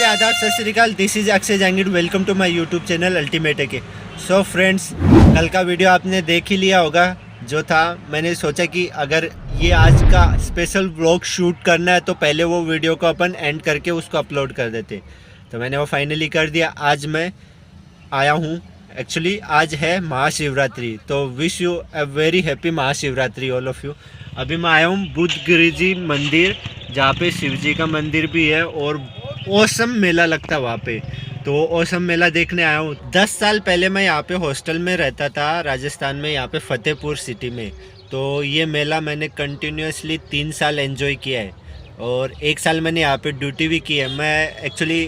आदाब सत श्री अकाल, this is Akshay Jangid. Welcome to my YouTube channel Ultimate K. So friends, कल का वीडियो आपने देख ही लिया होगा जो था। मैंने सोचा कि अगर ये आज का स्पेशल व्लॉग शूट करना है तो पहले वो वीडियो को अपन एंड करके उसको अपलोड कर देते, तो मैंने वो फाइनली कर दिया। आज मैं आया हूँ, एक्चुअली आज है महाशिवरात्रि, तो wish you a very happy Mahashivratri all of you. अभी मैं आया हूँ बुद्ध गिरी जी मंदिर, जहाँ पे शिव जी का मंदिर भी है और ओसम मेला लगता है वहाँ पे। तो ओसम मेला देखने आया हूँ। 10 साल पहले मैं यहाँ पे हॉस्टल में रहता था राजस्थान में, यहाँ पे फतेहपुर सिटी में। तो ये मेला मैंने कंटिन्यूसली 3 साल एंजॉय किया है और 1 साल मैंने यहाँ पे ड्यूटी भी की है। मैं एक्चुअली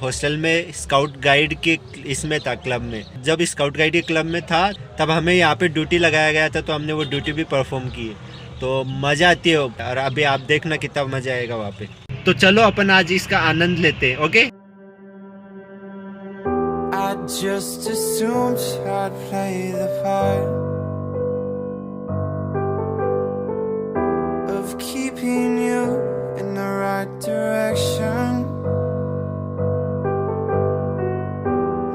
हॉस्टल में स्काउट गाइड के इसमें था, क्लब में। जब स्काउट गाइड के क्लब में था तब हमें यहाँ पे ड्यूटी लगाया गया था, तो हमने वो ड्यूटी भी परफॉर्म की है। तो मज़ा आती है और अभी आप देखना कितना मज़ा आएगा वहाँ पे। तो चलो अपन आज इसका आनंद लेते हैं, okay? I just assumed I'd play the part of keeping you in the right direction.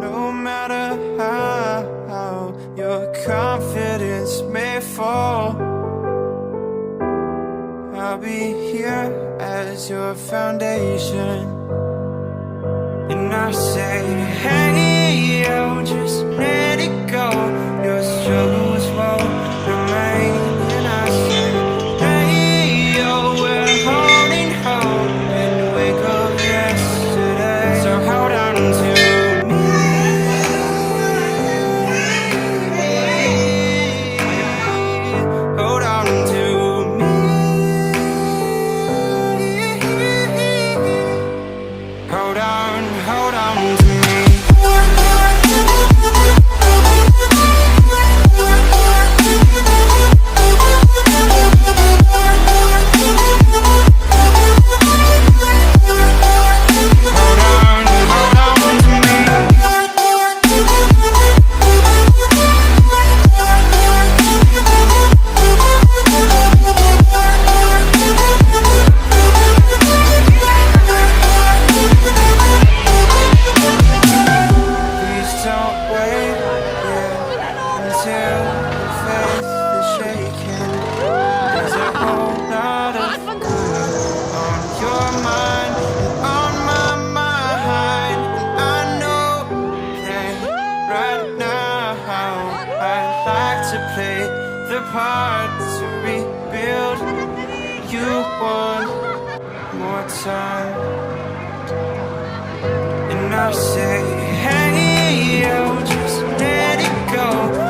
No matter how your confidence may fall, I'll be here as your foundation. And I say, hey, yo, just let it go. Your struggles won't remain. And I say, hey, yo, we're holding hope and wake up yesterday. So hold on to me. Hold on to me. Hold on to me. Part to rebuild you one more time. And I say, hey, yo, just let it go.